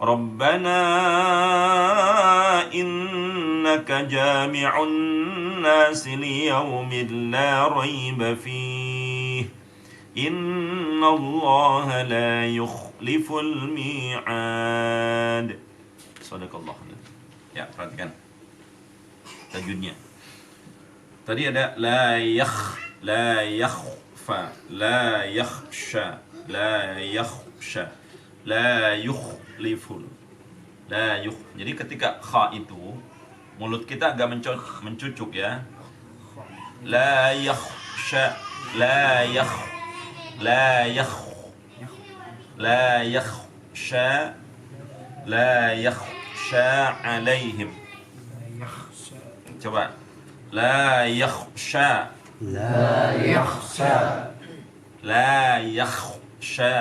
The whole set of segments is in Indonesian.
Rabbana innaka jami'un nasi liyaumin la raiba fih innallaha la yukhliful mi'ad. Sadaqallah. Ya, perhatikan tajwidnya. Tadi ada la yakhfa, la yakhsha, la yakhsha, la yukhliful, la yukh. Jadi ketika kha itu mulut kita agak mencucuk ya. La yakhsha, la yakh, la yakh, la yakhsha, la yakhsha alaihim. Coba. La yakhsha, لا يخشى la yakhsha,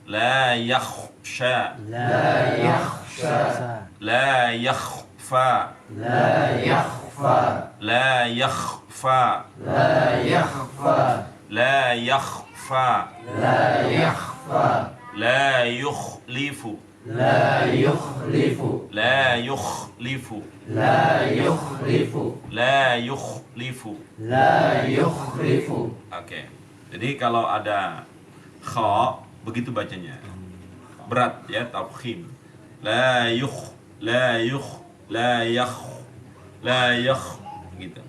لا يخشى la yakhsha, لا يخشى la yakhfa, لا يخفى la yakhfa, لا يخفى la yakhfa, لا يخفى la yukhlifu, لا يخلف la yukhlifu, لا يخلف la yukhlifu. لا يخلف. Oke. Jadi kalau ada kha begitu bacanya. Berat ya, tafkhim. La yukh, la yukh, la yakh, la yakh gitu.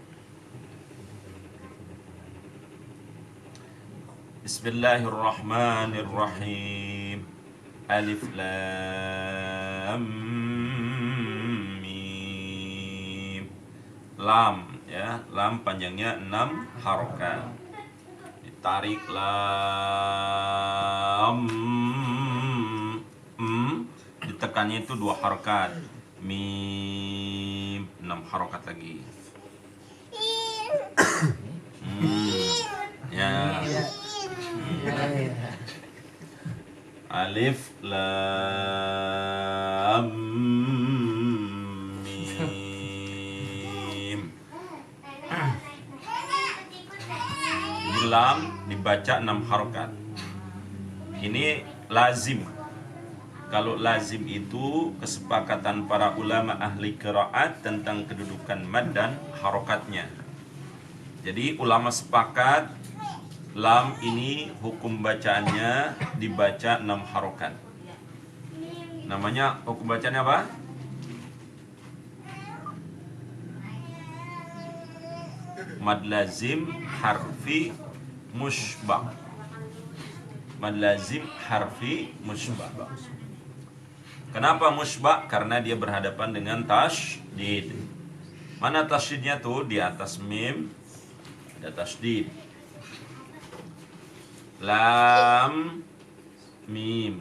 Bismillahirrahmanirrahim. Alif lam mim. Lam ya, lam panjangnya 6 harokat. Ditarik lam, ditekannya itu 2 harokat. Mim 6 harokat lagi. Ya. Alif lam mim. Lam dibaca 6 harokat. Ini lazim. Kalau lazim itu kesepakatan para ulama ahli qiraat tentang kedudukan mad dan harokatnya. Jadi ulama sepakat lam ini hukum bacaannya dibaca 6 harokat. Namanya hukum bacaannya apa? Mad lazim harfi mushbah. Mad lazim harfi mushbah. Kenapa mushbah? Karena dia berhadapan dengan tasydid. Mana tasydidnya tuh? Di atas mim ada tasydid. Lam mim.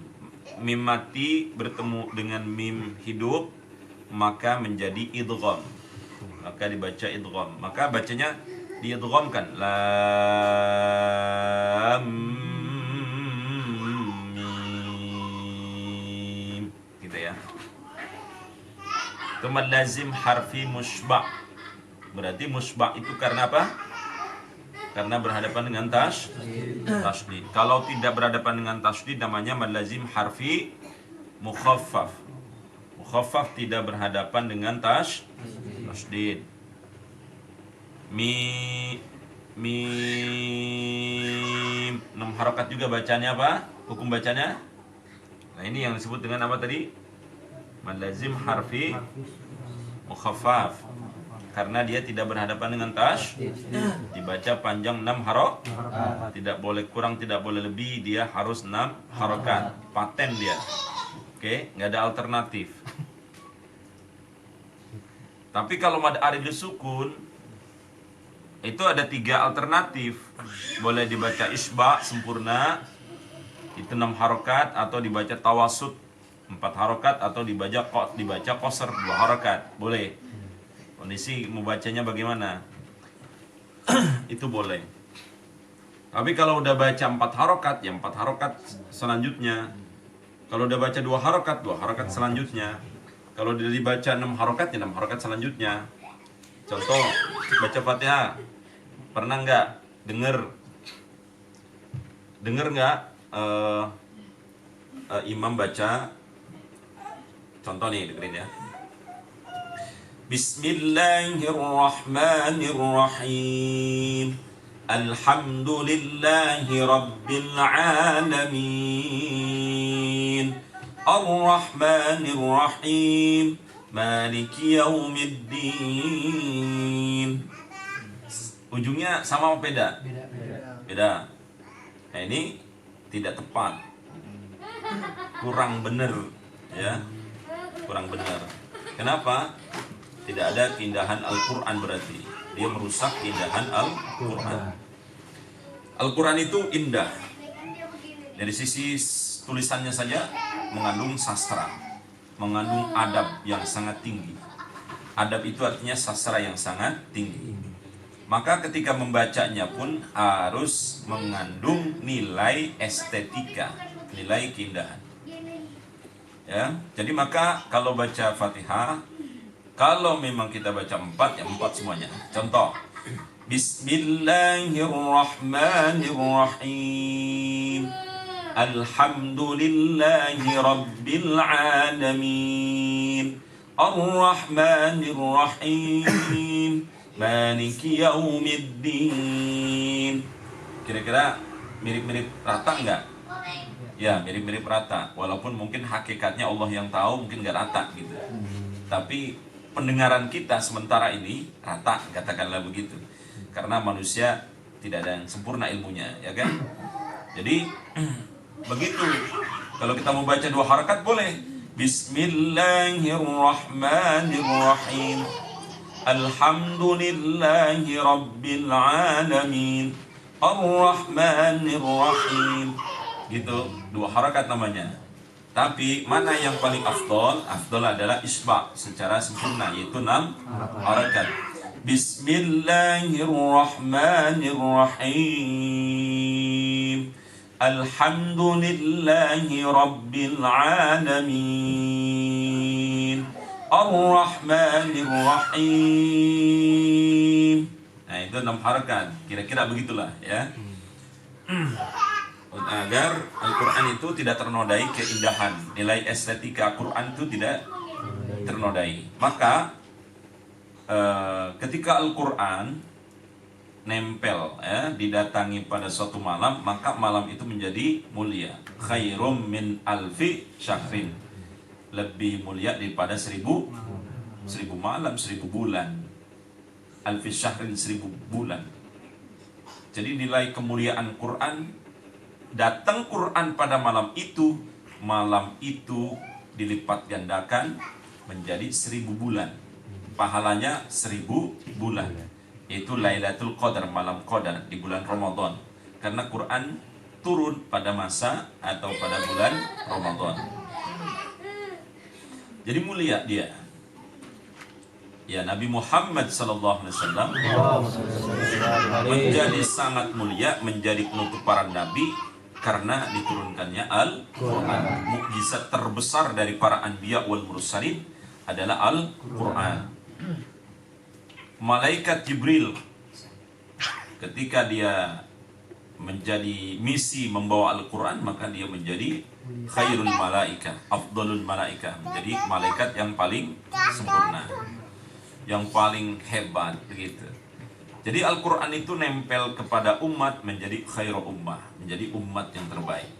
Mim mati bertemu dengan mim hidup maka menjadi idgham. Maka dibaca idgham. Maka bacanya diidghamkan. Lam mim. Gitu ya. Itu mad lazim harfi mushba'. Berarti mushba' itu karena apa? Karena berhadapan dengan tasydid. Kalau tidak berhadapan dengan tasydid namanya mad lazim harfi mukhaffaf. Mukhaffaf tidak berhadapan dengan tasydid. Mim 6 harokat juga bacanya apa? Hukum bacanya? Nah, ini yang disebut dengan apa tadi? Mad lazim harfi mukhaffaf. Karena dia tidak berhadapan dengan tasydid, dibaca panjang 6 harokat, tidak boleh kurang, tidak boleh lebih, dia harus 6 harokat, paten dia. Oke, nggak ada alternatif. Tapi kalau mad aridus sukun itu ada 3 alternatif. Boleh dibaca isba sempurna, itu 6 harokat, atau dibaca tawasud 4 harokat, atau dibaca qasr 2 harokat. Boleh. Kondisi membacanya bagaimana? Itu boleh. Tapi kalau udah baca 4 harokat, ya 4 harokat selanjutnya. Kalau udah baca 2 harokat, 2 harokat selanjutnya. Kalau udah dibaca 6 harokat, ya 6 harokat selanjutnya. Contoh, baca Fatihah. Pernah nggak denger nggak imam baca, contoh nih, dengerin ya. Bismillahirrahmanirrahim. Alhamdulillahi rabbil alamin. Ar-Rahmanir-Rahim. Maliki yaumiddin. Ujungnya sama apa beda? Beda. Nah, ini tidak tepat. Kurang benar, ya. Kurang benar. Kenapa? Tidak ada keindahan Al-Qur'an berarti. Dia merusak keindahan Al-Qur'an. Al-Qur'an itu indah. Dari sisi tulisannya saja mengandung sastra, mengandung adab yang sangat tinggi. Adab itu artinya sastra yang sangat tinggi. Maka ketika membacanya pun harus mengandung nilai estetika, nilai keindahan. Ya, jadi maka kalau baca Fatihah, kalau memang kita baca 4, ya 4 semuanya. Contoh, Bismillahirrahmanirrahim. Alhamdulillahi rabbil alamin. Ar-Rahmanir-Rahim. Maliki yaumiddin. Kira-kira mirip-mirip rata enggak? Ya, mirip-mirip rata. Walaupun mungkin hakikatnya Allah yang tahu, mungkin enggak rata gitu. Tapi pendengaran kita sementara ini rata, katakanlah begitu. Karena manusia tidak ada yang sempurna ilmunya, ya kan? Jadi begitu. Kalau kita mau baca 2 harakat boleh. Bismillahirrahmanirrahim. Alhamdulillahi rabbil alamin. Ar-Rahmanir-Rahim. Gitu, 2 harakat namanya. Tapi mana yang paling afdol? Afdol adalah isba' secara sempurna, yaitu 6 harakat. Bismillahirrahmanirrahim. Alhamdulillahi rabbil alamin. Ar-Rahmanir-Rahim. Nah, itu 6 harakat. Kira-kira begitulah, ya. Agar Al-Quran itu tidak ternodai keindahan, nilai estetika Al-Quran itu tidak ternodai. Maka ketika Al-Quran nempel, ya, didatangi pada suatu malam, maka malam itu menjadi mulia. Khairum min alfi syahrin. Lebih mulia daripada 1000 malam, 1000 bulan. Alfi syahrin, 1000 bulan. Jadi nilai kemuliaan Quran, datang Quran pada malam itu dilipat gandakan menjadi 1000 bulan. Pahalanya 1000 bulan. Itu Lailatul Qadar, malam Qadar di bulan Ramadan. Karena Quran turun pada masa atau pada bulan Ramadan. Jadi mulia dia. Ya, Nabi Muhammad SAW menjadi sangat mulia, menjadi penutup para nabi karena diturunkannya Al-Quran. Mukjizat terbesar dari para anbiya wal mursalin adalah Al-Quran. Malaikat Jibril ketika dia menjadi misi membawa Al-Quran, maka dia menjadi khairul malaika, afdalul malaika, menjadi malaikat yang paling sempurna, yang paling hebat begitu. Jadi Al-Quran itu nempel kepada umat menjadi khairu ummah, menjadi umat yang terbaik.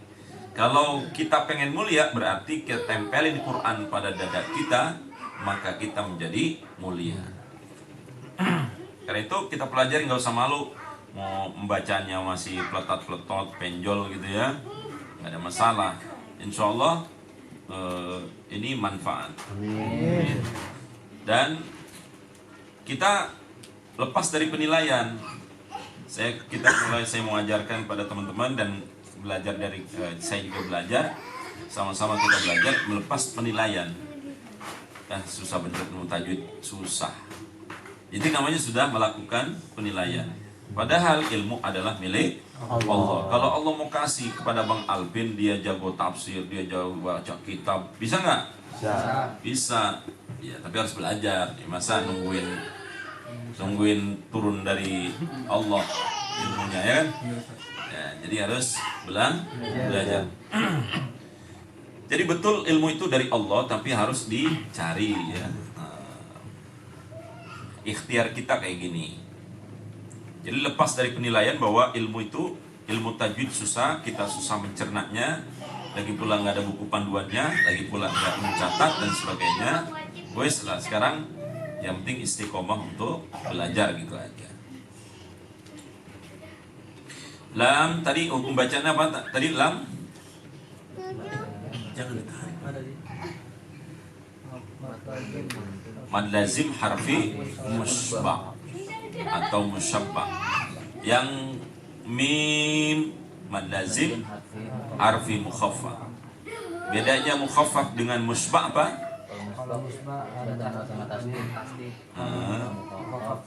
Kalau kita pengen mulia, berarti kita tempelin Quran pada dada kita, maka kita menjadi mulia. Karena itu kita pelajari, nggak usah malu. Mau membacanya masih peletot-peletot, penjol gitu ya, nggak ada masalah. Insya Allah ini manfaat. Amin. Dan kita lepas dari penilaian. Saya mau ajarkan pada teman-teman dan belajar dari saya juga belajar. Sama-sama kita belajar melepas penilaian. Susah bener mau tajwid, susah. Jadi namanya sudah melakukan penilaian. Padahal ilmu adalah milik Allah. Kalau Allah mau kasih kepada Bang Alvin, dia jago tafsir, dia jago baca kitab, bisa nggak? Bisa. Ya, tapi harus belajar. Masa nungguin turun dari Allah ilmunya, ya kan? Ya, jadi harus belajar. Jadi betul ilmu itu dari Allah, tapi harus dicari ya. Ikhtiar kita kayak gini. Jadi lepas dari penilaian bahwa ilmu tajwid susah, kita susah mencernanya, lagi pula nggak ada buku panduannya, lagi pula nggak mencatat dan sebagainya. Wes lah, sekarang yang penting istiqomah untuk belajar gitu aja. Lam tadi hukum bacanya apa? Tadi lam. Jangan ditarik. Mad lazim harfi musbah atau musyabbah. Yang mim mad lazim harfi mukhaffaf. Bedanya mukhaffaf dengan musbah apa? Kalau musbah ada tanda tasdid. Tidak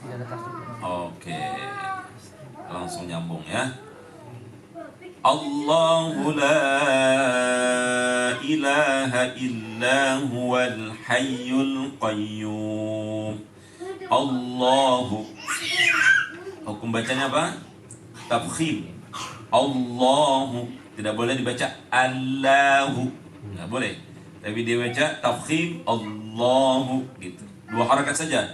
ada tasdid. Oke. Langsung nyambung ya. Allahu la ilaha illa huwal hayyul qayyum. Allahu. Hukum bacanya apa? Tafkhim. Allahu. Tidak boleh dibaca Allahu. Tidak boleh. Tapi dia baca tafkhim Allahu gitu. 2 harakat saja.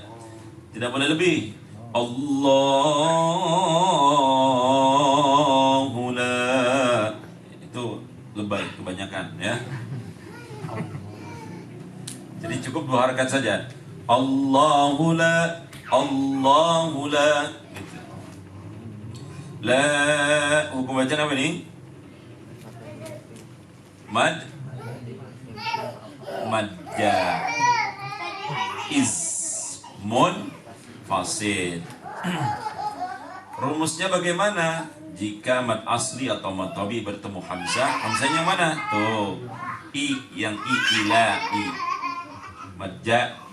Tidak boleh lebih. Allahu la. Itu lebay kebanyakan ya. Jadi cukup 2 harakat saja. Allahu la, Allahu la gitu. La, hukum bacaan apa ini? Mad madja ismun fasid. Rumusnya bagaimana? Jika mad asli atau mad tabi bertemu hamzah, hamzahnya mana? Tuh, i yang ila i.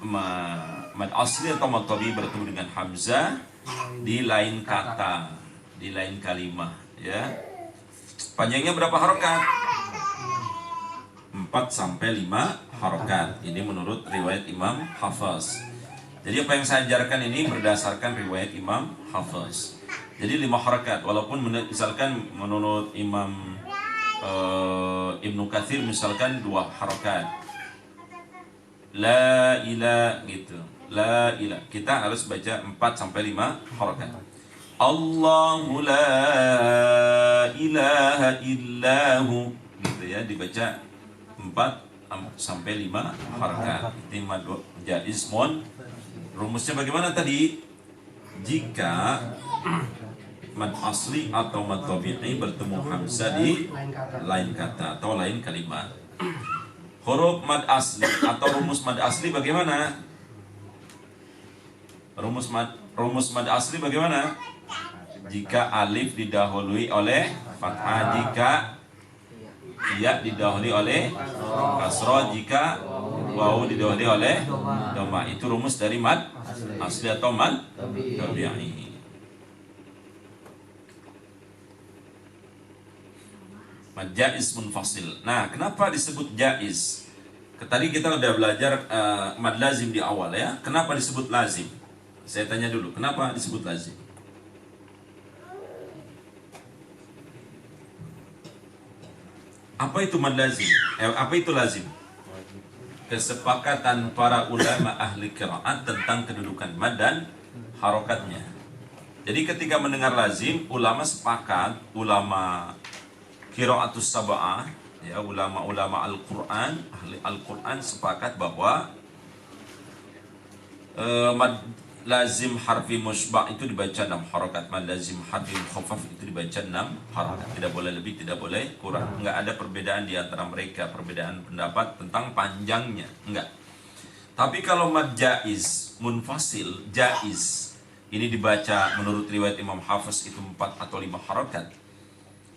Mad asli atau mad tabi bertemu dengan hamzah di lain kata, di lain kalimat, ya. Panjangnya berapa harokat? 4 sampai 5 harokat. Ini menurut riwayat Imam Hafiz. Jadi apa yang saya ajarkan ini berdasarkan riwayat Imam Hafiz. Jadi 5 harokat. Walaupun misalkan menurut Imam Ibnu Katsir misalkan 2 harokat. La ilah gitu. La ilah. Kita harus baca 4 sampai 5 harokat. Allahu la ilaha illahu gitu ya, dibaca 4 sampai 5 harakat. Itu mad jaiz mon. Rumusnya bagaimana tadi? Jika mad asli atau mad tabi'i bertemu hamzah di lain kata atau lain kalimat. Huruf mad asli atau rumus mad asli bagaimana? Rumus mad asli bagaimana? Jika alif didahului oleh fathah, jika ya didahului oleh kasroh, jika wawu didahului oleh dhamma. Itu rumus dari mad asli atau mad tabi'i. Mad jaiz munfasil. Nah, kenapa disebut jaiz? Tadi kita udah belajar mad lazim di awal ya. Kenapa disebut lazim? Saya tanya dulu, kenapa disebut lazim? Apa itu mad lazim? Apa itu lazim? Kesepakatan para ulama ahli qiraat tentang kedudukan mad dan harokatnya. Jadi ketika mendengar lazim, ulama sepakat, ulama qiraatus sab'ah, ya, ulama-ulama Al-Qur'an, ahli Al-Qur'an sepakat bahwa mad lazim harfi musbah itu dibaca 6 harokat, mad lazim harfi mukhaffaf itu dibaca 6 harokat. Tidak boleh lebih, tidak boleh kurang. Enggak ada perbedaan di antara mereka, perbedaan pendapat tentang panjangnya, enggak. Tapi kalau mad jaiz munfasil, jaiz ini dibaca menurut riwayat Imam Hafiz itu 4 atau 5 harokat.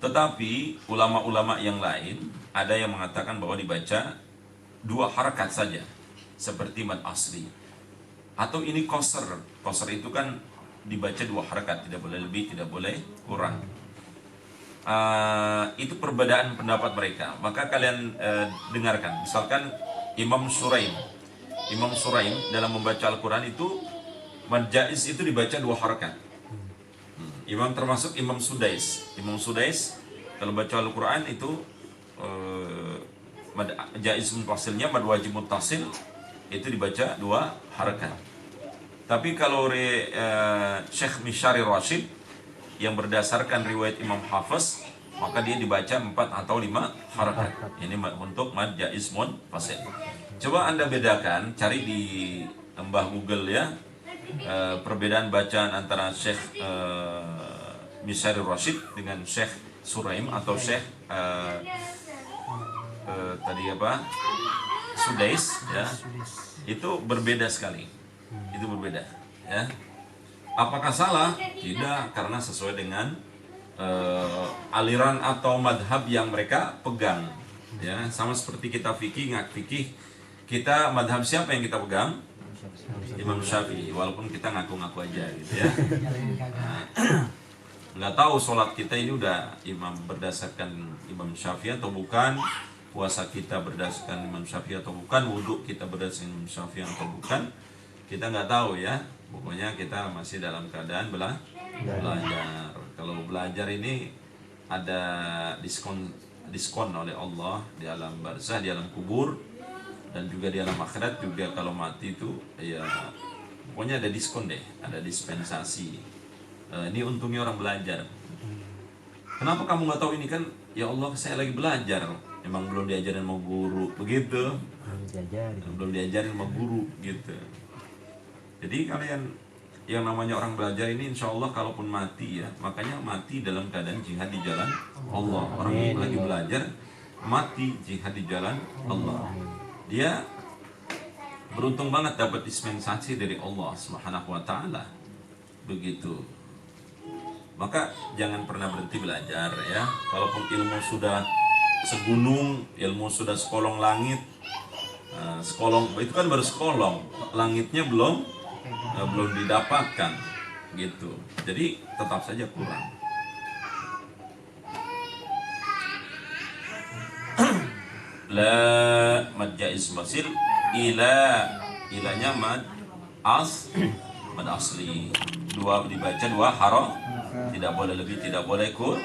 Tetapi ulama-ulama yang lain ada yang mengatakan bahwa dibaca 2 harokat saja, seperti mad asli. Atau ini qasr. Qasr itu kan dibaca 2 harakat, tidak boleh lebih, tidak boleh kurang. Itu perbedaan pendapat mereka. Maka kalian dengarkan. Misalkan Imam Suraim dalam membaca Al-Quran itu mad jaiz itu dibaca 2 harakat. Imam termasuk Imam Sudais kalau baca Al-Quran itu mad mad jaiz munfasilnya, mad wajib muttasil itu dibaca 2 harakat. Tapi kalau Syekh Mishari Rashid yang berdasarkan riwayat Imam Hafiz, maka dia dibaca 4 atau 5 harakat. Ini untuk mad jaiz munfasil. Coba Anda bedakan, cari di Mbah Google ya, perbedaan bacaan antara Syekh Mishari Rashid dengan Syekh Suraim atau Syekh tadi apa? Sudais ya. Itu berbeda sekali. Itu berbeda ya. Apakah salah? Tidak, karena sesuai dengan aliran atau madhab yang mereka pegang ya. Sama seperti kita fikih, kita madhab siapa yang kita pegang? Imam Syafi'i, walaupun kita ngaku-ngaku aja gitu ya. Nggak tahu sholat kita ini udah berdasarkan Imam Syafi'i atau bukan, puasa kita berdasarkan Imam Syafi'i atau bukan, wudhu kita berdasarkan Imam Syafi'i atau bukan, kita nggak tahu ya. Pokoknya kita masih dalam keadaan belajar. Kalau belajar ini ada diskon oleh Allah di alam barzah, di alam kubur, dan juga di alam akhirat juga. Kalau mati itu ya pokoknya ada diskon deh, ada dispensasi. Ini untungnya orang belajar. Kenapa kamu nggak tahu ini? Kan ya Allah, saya lagi belajar, emang belum diajarin sama guru begitu, belum diajarin sama guru gitu. Jadi kalian yang namanya orang belajar ini insya Allah kalaupun mati ya, makanya mati dalam keadaan jihad di jalan Allah. Orang yang lagi belajar mati jihad di jalan Allah, dia beruntung banget dapat dispensasi dari Allah Subhanahu wa taala. Begitu. Maka jangan pernah berhenti belajar ya. Kalaupun ilmu sudah segunung, ilmu sudah sekolong langit, sekolong itu kan baru sekolong, langitnya belum didapatkan gitu. Jadi tetap saja kurang. La mad jaiz masil ilanya mad asli. Dibaca 2 harof, tidak boleh lebih, tidak boleh kurang.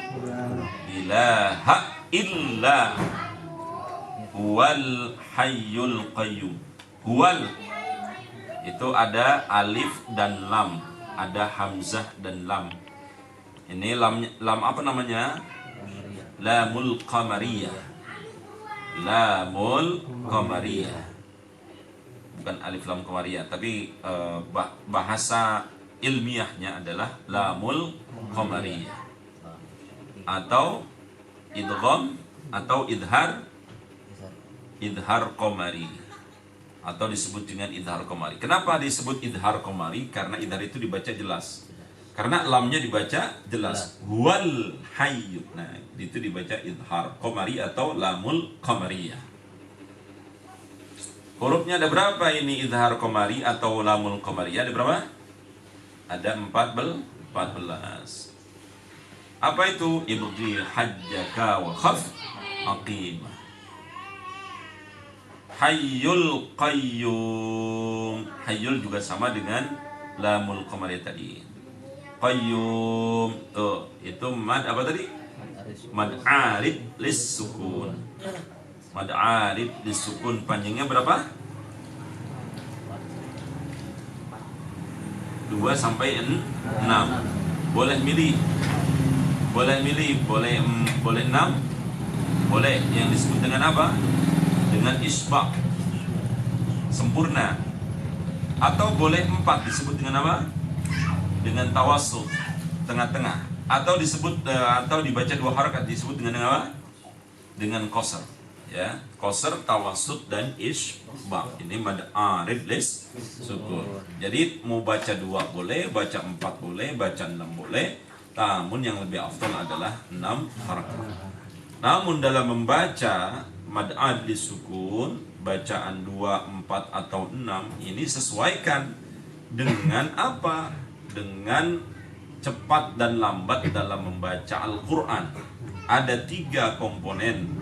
Ilaha illa huwal hayyul qayyum. Huwal itu ada alif dan lam, ada hamzah dan lam. Ini lam apa namanya? Lamul qamariyah. Lamul qamariyah. Bukan alif lam qamariyah, tapi bahasa ilmiahnya adalah lamul qamariyah. Atau idgham atau idhar qamari, atau disebut dengan idhar qamari. Kenapa disebut idhar qamari? Karena idhar itu dibaca jelas. Karena lamnya dibaca jelas. Wal hayy. Nah, itu dibaca idhar qamari atau lamul qamariyah. Hurufnya ada berapa ini idhar qamari atau lamul qamariyah? Ada berapa? Ada 14. Apa itu? Ibghi hajjaka wa khaf aqimah. Hayyul qayyum. Hayyul juga sama dengan lamul qamariyah tadi. Qayyum. Tuh, itu mad apa tadi? Mad arid lis sukun. Mad arid lis sukun panjangnya berapa? 2 sampai 6. Boleh milih. Boleh 6. Boleh yang disebut dengan apa? Dengan isbaq, sempurna. Atau boleh 4 disebut dengan apa? Dengan tawassut, tengah-tengah. Atau disebut atau dibaca 2 harakat disebut dengan apa? Dengan qasr. Ya, qasr, tawassut dan isbaq. Ini mad arid lis sukun. Jadi mau baca 2 boleh, baca 4 boleh, baca 6 boleh. Namun yang lebih afdal adalah 6 harakat. Namun dalam membaca mad adli sukun, bacaan 2, 4 atau 6 ini sesuaikan dengan apa? Dengan cepat dan lambat dalam membaca Al-Quran. Ada 3 komponen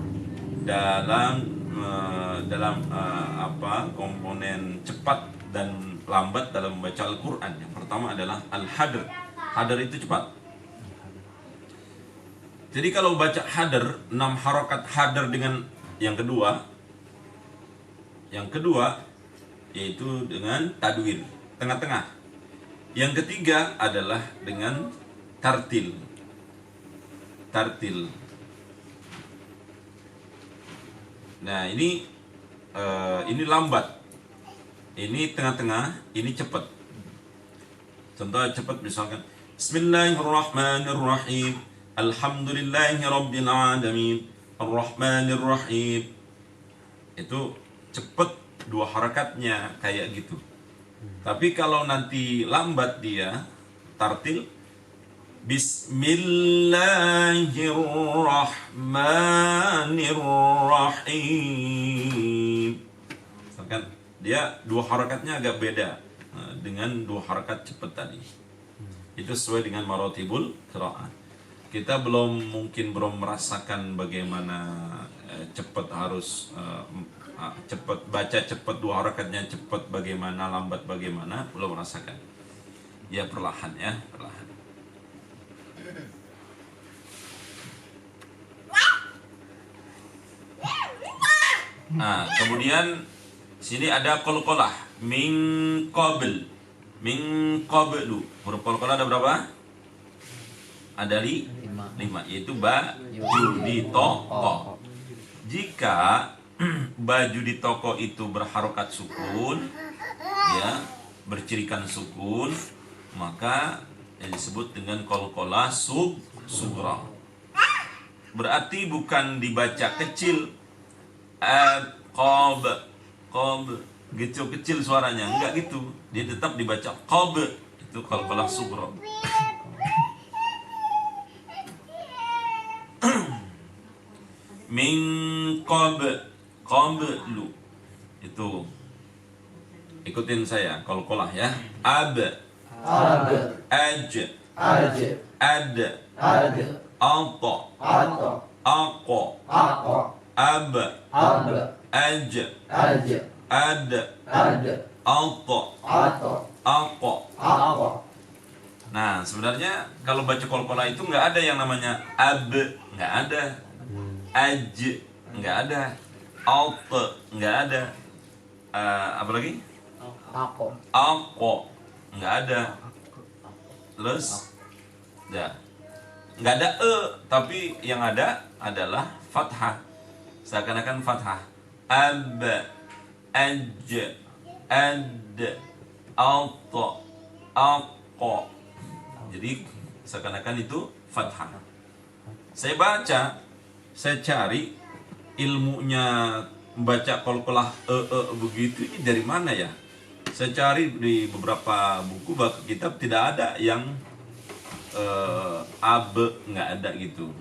dalam komponen cepat dan lambat dalam membaca Al-Quran. Yang pertama adalah al-hadr. Hadr itu cepat. Jadi kalau baca hadr, 6 harokat hadr dengan yang kedua, Yang kedua yaitu dengan tadwir, tengah-tengah. Yang ketiga adalah dengan tartil. Tartil. Nah, ini lambat. Ini tengah-tengah, ini cepat. Contoh cepat misalkan Bismillahirrahmanirrahim. Alhamdulillahirabbil alamin. Arrahmanirrahim. Itu cepat, 2 harakatnya kayak gitu. Tapi kalau nanti lambat dia tartil Bismillahirrahmanirrahim. Misalkan dia 2 harakatnya agak beda dengan 2 harakat cepat tadi. Itu sesuai dengan maratibul qiraah. Kita belum merasakan bagaimana cepat harus cepat baca, cepat 2 harakatnya cepat bagaimana, lambat bagaimana, belum merasakan. Ya perlahan ya, perlahan. Nah, kemudian sini ada qalqalah min qabl. Min qablu. Huruf qalqalah ada berapa? Ada 5, yaitu ba, ju, di, to, ko. Jika baju di toko itu berharokat sukun, ya, bercirikan sukun, maka yang disebut dengan qalqalah sughra. Berarti bukan dibaca kecil, qab, gitu kecil suaranya, enggak gitu. Dia tetap dibaca qab, itu qalqalah sughra. Min qablu. Itu ikutin saya qalqalah ya. Ab, aj, ad, ata, aqa, ab, aj, ad, ata, aqa. Nah, sebenarnya kalau baca qalqalah itu nggak ada yang namanya ab, nggak ada. Aj, nggak ada. Alt, nggak ada. Apa lagi? Ako, nggak ada. Terus, ya, nggak ada tapi yang ada adalah fathah. Seakan-akan fathah. Ab, aj, ad, alt, ako. Jadi seakan-akan itu fathah. Saya baca, saya cari ilmunya membaca qalqalah begitu ini dari mana ya? Saya cari di beberapa buku, kitab tidak ada yang ab, nggak ada gitu.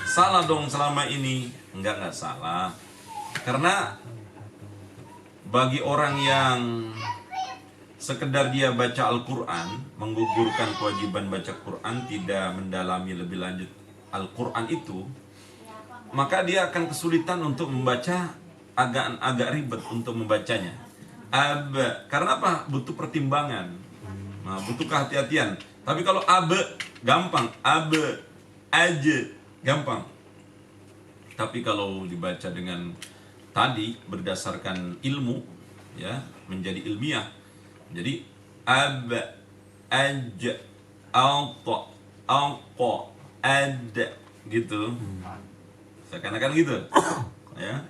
Salah dong selama ini? Enggak salah. Karena bagi orang yang sekedar dia baca Al-Quran, menggugurkan kewajiban baca Quran, tidak mendalami lebih lanjut Al-Quran itu, maka dia akan kesulitan untuk membaca, agak ribet untuk membacanya. Karena apa? Butuh pertimbangan, nah, butuh kehati-hatian. Tapi kalau gampang, aja gampang. Tapi kalau dibaca dengan tadi berdasarkan ilmu, ya, menjadi ilmiah. Jadi aj, alta, alqa, ad, gitu. Seakan-akan gitu, ya.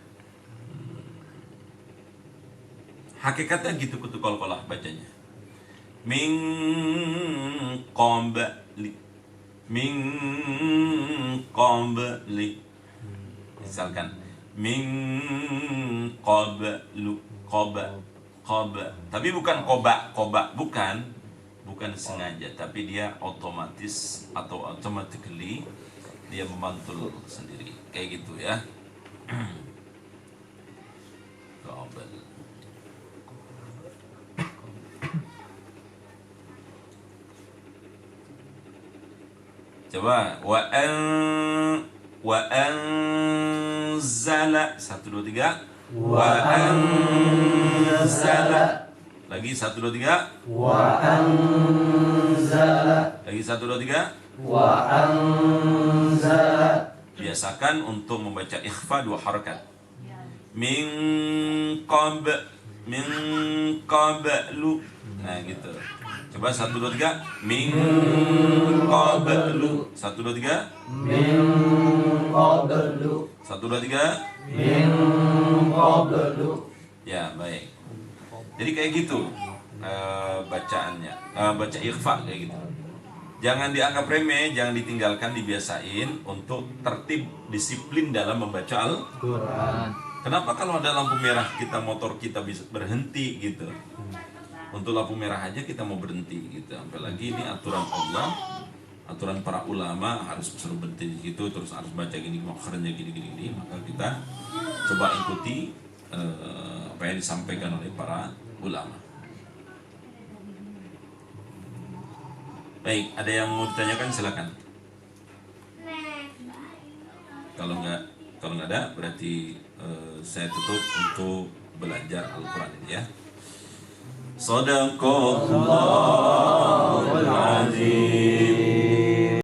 Hakikatnya gitu kutu qalqalah bacanya. Min qabli, min qabli. Misalkan min qablu, tapi bukan qoba, bukan sengaja, tapi dia otomatis atau automatically dia memantul sendiri, kayak gitu ya. Qabl. Coba wa anzala 1 2 3 wa anzala lagi 1 2 3 wa anzala lagi 1 2 3 wa anzala. Biasakan untuk membaca ikhfa 2 harakat. min qab min qablu. Nah gitu. Coba 1 2 3 min qablu. 1 2 3 min qablu 1 2 3. min qablu. Ya, baik. Jadi kayak gitu bacaannya. Baca ikhfa kayak gitu. Jangan dianggap remeh, jangan ditinggalkan, dibiasain untuk tertib, disiplin dalam membaca Quran. Kenapa kalau ada lampu merah motor kita bisa berhenti gitu? Untuk lampu merah aja kita mau berhenti gitu. Apalagi ini aturan Allah, aturan para ulama harus suruh berhenti gitu, terus harus baca gini, makhrajnya gini. Maka kita coba ikuti apa yang disampaikan oleh para ulama. Baik, ada yang mau ditanyakan silakan. Kalau nggak ada berarti saya tutup untuk belajar Al-Quran ini ya. Sadaqallah